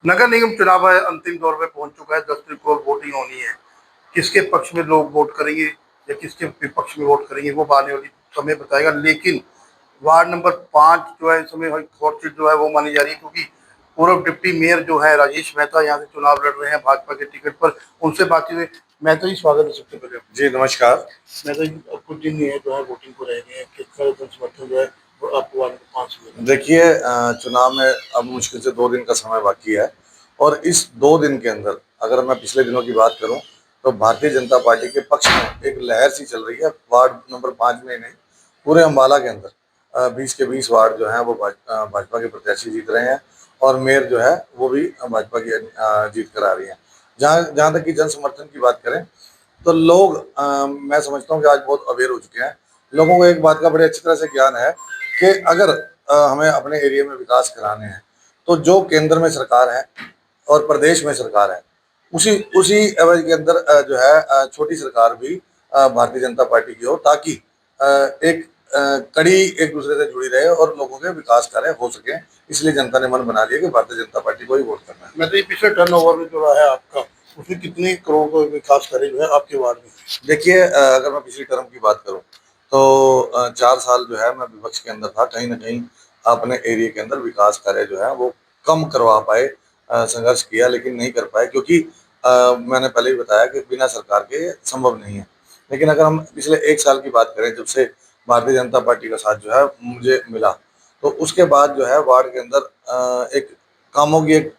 नगर निगम चुनाव है, अंतिम दौर में पहुंच चुका है। 10 तारीख को वोटिंग होनी है। किसके पक्ष में लोग वोट करेंगे या किसके विपक्ष में वोट करेंगे वो आने वाली समय बताएगा। लेकिन वार्ड नंबर 5 जो है इस समय हॉट सीट जो है वो मानी जा रही है, क्योंकि पूर्व डिप्टी मेयर जो है राजेश मेहता यहाँ से चुनाव लड़ रहे हैं भाजपा के टिकट पर। उनसे बातचीत हुई। मेहता जी, स्वागत है सबसे पहले। जी नमस्कार। मेहता जी, अब कुछ दिन ही है जो है वोटिंग को रह गए हैं। कितना जन समर्थन जो है वो आपको वार्ड नंबर 5 में? देखिए, चुनाव में अब मुश्किल से 2 दिन का समय बाकी है और इस 2 दिन के अंदर अगर मैं पिछले दिनों की बात करूं तो भारतीय जनता पार्टी के पक्ष में एक लहर सी चल रही है। वार्ड नंबर 5 में नहीं, पूरे अम्बाला के अंदर 20 के 20 वार्ड जो हैं वो भाजपा के प्रत्याशी जीत रहे हैं और मेयर जो है वो भी भाजपा की जीत कर आ रही है। जहाँ जहाँ तक कि जन समर्थन की बात करें तो लोग, मैं समझता हूँ कि आज बहुत अवेयर हो चुके हैं। लोगों को एक बात का बड़े अच्छी तरह से ज्ञान है कि अगर हमें अपने एरिया में विकास कराने हैं तो जो केंद्र में सरकार है और प्रदेश में सरकार है, उसी उसी एवज के अंदर जो है छोटी सरकार भी भारतीय जनता पार्टी की हो, ताकि एक कड़ी एक दूसरे से जुड़ी रहे और लोगों के विकास कार्य हो सके। इसलिए जनता ने मन बना लिया कि भारतीय जनता पार्टी को ही वोट करना है। मैं तो ये पिछले टर्न ओवर में जो रहा है आपका, उसमें कितने करोड़ का विकास करे जो है आपके वार्ड में? देखिए, अगर मैं पिछली टर्म की बात करूं तो 4 साल जो है मैं विपक्ष के अंदर था, कहीं ना कहीं अपने एरिया के अंदर विकास कार्य जो है वो कम करवा पाए। संघर्ष किया लेकिन नहीं कर पाए, क्योंकि मैंने पहले ही बताया कि बिना सरकार के संभव नहीं है। लेकिन अगर हम पिछले 1 साल की बात करें, जब से भारतीय जनता पार्टी का साथ जो है मुझे मिला, तो उसके बाद जो है वार्ड के अंदर एक कामों की एक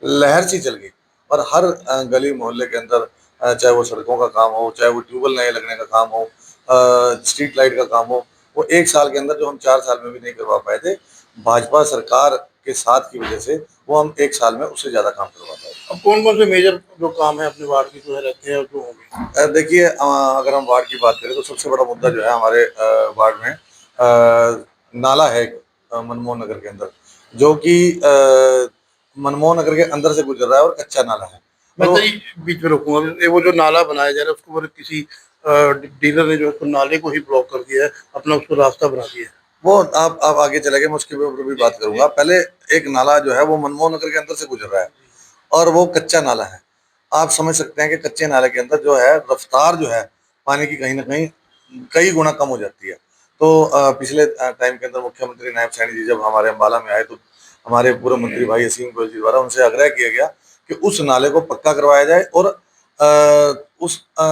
लहर सी चल गई। और हर गली मोहल्ले के अंदर, चाहे वो सड़कों का काम हो, चाहे वो ट्यूबवेल नए लगने का काम हो, स्ट्रीट लाइट का काम हो, वो 1 साल के अंदर जो हम 4 साल में भी नहीं करवा पाए थे, भाजपा सरकार के साथ की वजह से वो हम 1 साल में उससे ज्यादा काम करवा पाए। अब कौन कौन से मेजर जो काम है अपने वार्ड के जो है रहते हैं और जो होंगे? देखिए, अगर हम वार्ड की बात करें तो सबसे बड़ा मुद्दा जो है हमारे वार्ड में नाला है एक, मनमोहन नगर के अंदर, जो कि मनमोहन नगर के अंदर से गुजर रहा है और कच्चा नाला है। मैं तो तो ये बीच में रोकूंगा, ये वो जो नाला बनाया जा रहा है उसको बोले किसी डीलर ने जो है उसको नाले को ही ब्लॉक कर दिया है, अपना उसको रास्ता बना दिया है। वो आप आगे चले गए, मैं उसके ऊपर भी बात करूंगा। पहले एक नाला जो है वो मनमोहन नगर के अंदर से गुजर रहा है और वो कच्चा नाला है। आप समझ सकते हैं कि कच्चे नाले के अंदर जो है रफ्तार जो है पानी की कहीं ना कहीं कई गुना कम हो जाती है। तो पिछले टाइम के अंदर मुख्यमंत्री नायब सैनी जी जब हमारे अम्बाला में आए तो हमारे पूर्व मंत्री भाई असीम गोयल जी द्वारा उनसे आग्रह किया गया कि उस नाले को पक्का करवाया जाए और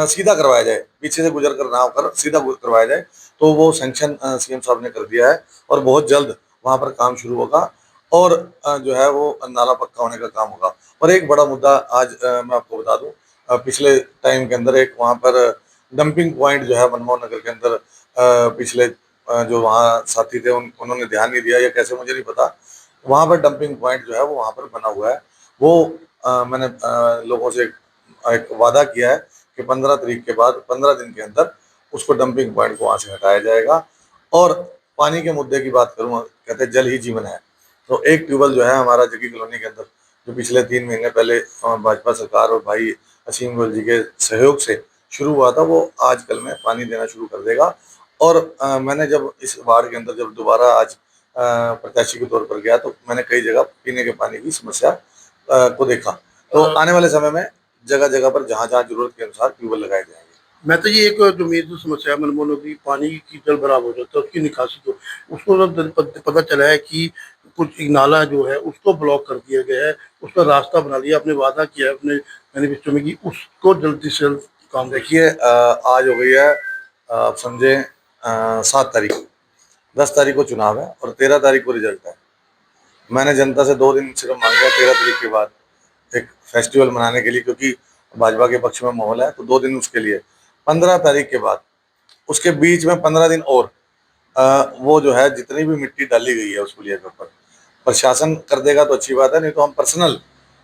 सीधा करवाया जाए, पीछे से गुजर कर ना होकर सीधा करवाया जाए। तो वो सैंक्शन सीएम साहब ने कर दिया है और बहुत जल्द वहां पर काम शुरू होगा और जो है वो नाला पक्का होने का काम होगा। और एक बड़ा मुद्दा आज मैं आपको बता दूं, पिछले टाइम के अंदर एक वहां पर डंपिंग पॉइंट जो है मनमोहन नगर के अंदर, पिछले जो वहाँ साथी थे उन्होंने ध्यान नहीं दिया या कैसे मुझे नहीं पता, वहां पर डंपिंग पॉइंट जो है वो वहां पर बना हुआ है। वो मैंने लोगों से एक वादा किया है कि 15 तारीख के बाद 15 दिन के अंदर उसको डंपिंग पॉइंट को वहां से हटाया जाएगा। और पानी के मुद्दे की बात करूँ, कहते हैं जल ही जीवन है। तो एक ट्यूबवेल जो है हमारा जगी कॉलोनी के अंदर, जो पिछले 3 महीने पहले भाजपा सरकार और भाई असीम गोयल जी के सहयोग से शुरू हुआ था, वो आजकल में पानी देना शुरू कर देगा। और मैंने जब इस वार्ड के अंदर जब दोबारा आज प्रत्याशी के तौर पर गया तो मैंने कई जगह पीने के पानी की समस्या को देखा। तो आने वाले समय में जगह जगह पर जहाँ जहाँ जरूरत के अनुसार ट्यूबवेल लगाए जाएंगे। मैं तो ये एक जो मेरी समस्या है मनमोहन की, पानी की जल भराव हो जाता है उसकी निकासी को, उसको जब पता चला है कि कुछ एक नाला जो है उसको ब्लॉक कर दिया गया है, उसका रास्ता बना लिया, आपने वादा किया है अपने मैनिफेस्टो में कि उसको जल्दी से जल्द काम। देखिए, आज हो गई है, आप समझे, 7 तारीख, 10 तारीख को चुनाव है और 13 तारीख को रिजल्ट है। मैंने जनता से 2 दिन सिर्फ मांगा 13 तारीख के बाद एक फेस्टिवल मनाने के लिए, क्योंकि भाजपा के पक्ष में माहौल है, तो 2 दिन उसके लिए। 15 तारीख के बाद उसके बीच में 15 दिन और वो जो है जितनी भी मिट्टी डाली गई है उस पुलिया के ऊपर प्रशासन कर देगा तो अच्छी बात है, नहीं तो हम पर्सनल,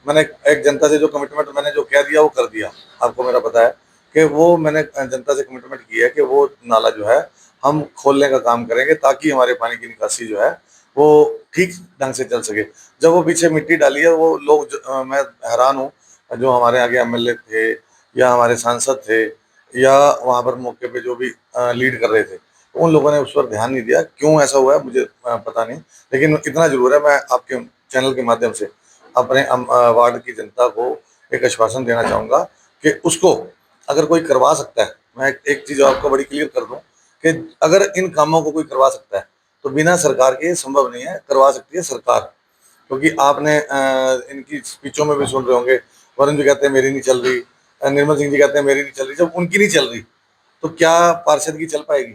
मैंने एक जनता से जो कमिटमेंट मैंने जो कह दिया वो कर दिया। आपको मेरा पता है कि वो मैंने जनता से कमिटमेंट किया है कि वो नाला जो है हम खोलने का काम करेंगे, ताकि हमारे पानी की निकासी जो है वो ठीक ढंग से चल सके। जब वो पीछे मिट्टी डाली है वो लोग मैं हैरान हूँ, जो हमारे आगे एमएलए थे या हमारे सांसद थे या वहाँ पर मौके पे जो भी लीड कर रहे थे, उन लोगों ने उस पर ध्यान नहीं दिया। क्यों ऐसा हुआ है मुझे पता नहीं, लेकिन इतना जरूर है, मैं आपके चैनल के माध्यम से अपने वार्ड की जनता को एक आश्वासन देना चाहूँगा कि उसको अगर कोई करवा सकता है, मैं एक चीज़ आपको बड़ी क्लियर कर दूं कि अगर इन कामों को कोई करवा सकता है तो बिना सरकार के ये संभव नहीं है, करवा सकती है सरकार। क्योंकि आपने इनकी स्पीचों में भी सुन रहे होंगे, वरुण जी कहते हैं मेरी नहीं चल रही, निर्मल सिंह जी कहते हैं मेरी नहीं चल रही। जब उनकी नहीं चल रही तो क्या पार्षद की चल पाएगी?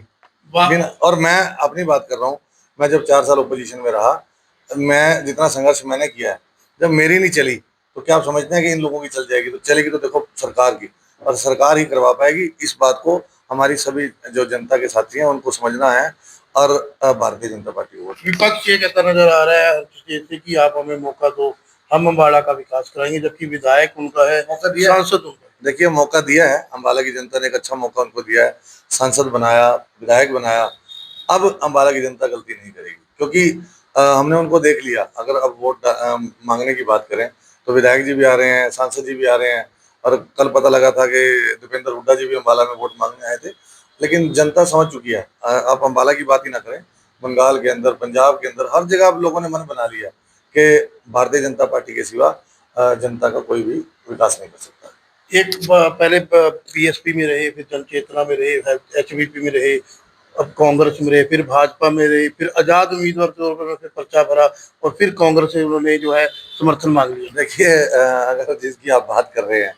बिना, और मैं अपनी बात कर रहा हूँ, मैं जब 4 साल ओपोजिशन में रहा, मैं जितना संघर्ष मैंने किया है, जब मेरी नहीं चली तो क्या आप समझते हैं कि इन लोगों की चल जाएगी? तो चलेगी तो देखो सरकार की, और सरकार ही करवा पाएगी। इस बात को हमारी सभी जो जनता के साथी हैं उनको समझना है, और भारतीय जनता पार्टी को। विपक्ष ये कहता नजर आ रहा है जैसे कि आप हमें मौका दो, हम अम्बाला का विकास कराएंगे, जबकि विधायक उनका है, मौका दिया है। सांसद उनका है। देखिए मौका दिया है, अम्बाला की जनता ने एक अच्छा मौका उनको दिया है, सांसद बनाया, विधायक बनाया। अब अम्बाला की जनता गलती नहीं करेगी, क्योंकि हमने उनको देख लिया। अगर अब वोट मांगने की बात करें तो विधायक जी भी आ रहे हैं, सांसद जी भी आ रहे हैं, और कल पता लगा था कि दीपेंद्र हुड्डा जी भी अम्बाला में वोट मांगने आए थे। लेकिन जनता समझ चुकी है। आप अम्बाला की बात ही ना करें, बंगाल के अंदर, पंजाब के अंदर, हर जगह अब लोगों ने मन बना लिया कि भारतीय जनता पार्टी के सिवा जनता का कोई भी विकास नहीं कर सकता। पहले बीएसपी में रहे, फिर जन चेतना में रहे, एचवीपी में रहे, अब कांग्रेस में रहे, फिर भाजपा में रहे, फिर आजाद उम्मीदवार के तौर पर फिर पर्चा भरा, और फिर कांग्रेस से उन्होंने जो है समर्थन मांग लिया। देखिए अगर जिसकी आप बात कर रहे हैं,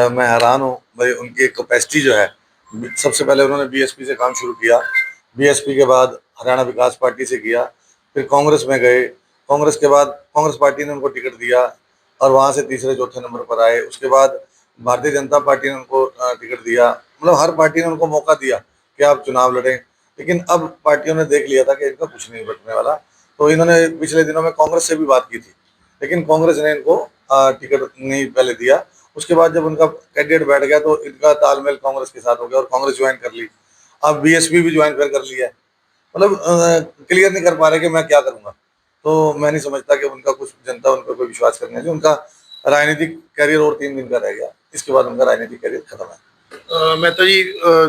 मैं हैरान हूँ भाई, उनकी कैपेसिटी जो है। सबसे पहले उन्होंने बीएसपी से काम शुरू किया, बीएसपी के बाद हरियाणा विकास पार्टी से किया, फिर कांग्रेस में गए, कांग्रेस के बाद कांग्रेस पार्टी ने उनको टिकट दिया और वहाँ से तीसरे चौथे नंबर पर आए। उसके बाद भारतीय जनता पार्टी ने उनको टिकट दिया। मतलब हर पार्टी ने उनको मौका दिया कि आप चुनाव लड़ें, लेकिन अब पार्टियों ने देख लिया था कि इनका कुछ नहीं बचने वाला। तो इन्होंने पिछले दिनों में कांग्रेस से भी बात की थी, लेकिन कांग्रेस ने इनको टिकट नहीं पहले दिया। उसके बाद जब उनका कैंडिडेट बैठ गया तो इनका तालमेल कांग्रेस के साथ हो गया और कांग्रेस ज्वाइन कर ली। अब बीएसपी भी ज्वाइन कर ली है। मतलब क्लियर नहीं कर पा रहे कि मैं क्या करूंगा। तो मैं नहीं समझता कि उनका कुछ जनता उन पर कोई विश्वास करने लगी। उनका राजनीतिक करियर और 3 दिन का रह गया, इसके बाद उनका राजनीतिक करियर खत्म है। मेहता जी,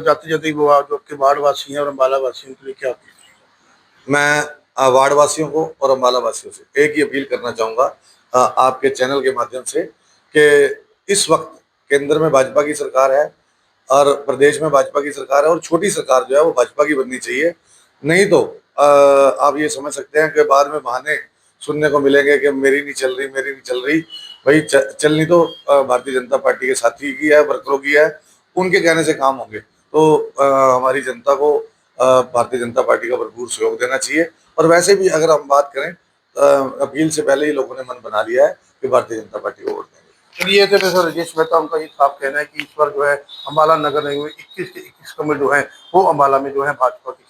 जाते जाते वो जो आपके वार्ड वासी हैं और अम्बाला वासियों के लिए क्या अपील करेंगे? मैं वार्ड वासियों को और अम्बाला वासियों से एक ही अपील करना चाहूँगा आपके चैनल के माध्यम से, कि इस वक्त केंद्र में भाजपा की सरकार है और प्रदेश में भाजपा की सरकार है, और छोटी सरकार जो है वो भाजपा की बननी चाहिए। नहीं तो आप ये समझ सकते हैं कि बाद में बहाने सुनने को मिलेंगे कि मेरी नहीं चल रही, मेरी नहीं चल रही। भाई चलनी तो भारतीय जनता पार्टी के साथी की है, वर्करों की है, उनके कहने से काम होंगे। तो हमारी जनता को भारतीय जनता पार्टी का भरपूर सहयोग देना चाहिए। और वैसे भी अगर हम बात करें, अपील से पहले ही लोगों ने मन बना लिया है कि भारतीय जनता पार्टी को वोट देंगे। चलिए, थे प्रोफेसर राजेश मेहता, उनका ये साफ कहना है कि इस बार जो है अम्बाला नगर निगम में 21 के 21 कमरे जो है वो अम्बाला में जो है भाजपा की